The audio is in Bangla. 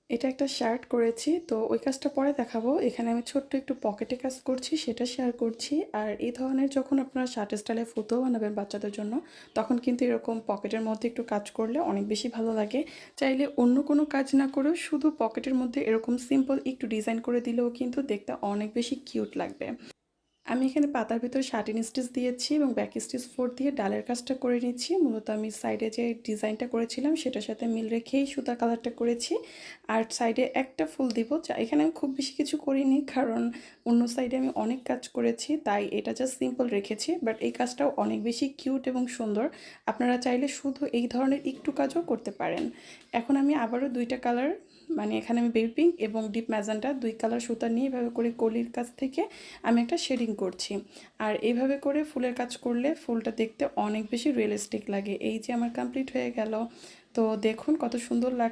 এটা একটা শার্ট করেছি, তো ওই কাজটা পরে দেখাবো। এখানে আমি ছোট্ট একটু পকেটে কাজ করছি, সেটা শেয়ার করছি। আর এই ধরনের যখন আপনারা শার্ট স্টাইলে ফতুয়া বানাবেন বাচ্চাদের জন্য, তখন কিন্তু এরকম পকেটের মধ্যে একটু কাজ করলে অনেক বেশি ভালো লাগে। চাইলে অন্য কোনো কাজ না করেও শুধু পকেটের মধ্যে এরকম সিম্পল একটু ডিজাইন করে দিলেও কিন্তু দেখতে অনেক বেশি কিউট লাগবে। আমি এখানে পাতার ভিতর শার্টিন স্টিচ দিয়েছি এবং ব্যাক স্টিচ 4 দিয়ে ডালের কাজটা করে নিচ্ছি। মূলত আমি সাইডে যে ডিজাইনটা করেছিলাম সেটার সাথে মিল রেখেই সুতা কালারটা করেছি। আর সাইডে একটা ফুল দিব, যা এখানে আমি খুব বেশি কিছু করিনি, কারণ অন্য সাইডে আমি অনেক কাজ করেছি, তাই এটা জাস্ট সিম্পল রেখেছি। বাট এই কাজটাও অনেক বেশি কিউট এবং সুন্দর। আপনারা চাইলে শুধু এই ধরনের একটু কাজও করতে পারেন। এখন আমি আবারও দুইটা কালার, মানে এখানে আমি বেবি পিঙ্ক এবং ডিপ ম্যাজেন্টা দুই কালার সুতা নিয়ে এভাবে করে কলির কাছ থেকে আমি একটা শেডিং করছি। আর এইভাবে করে ফুলের কাজ করলে ফুলটা দেখতে অনেক বেশি রিয়েলিস্টিক লাগে। এই যে আমার কমপ্লিট হয়ে গেল। তো দেখুন কত সুন্দর লাগ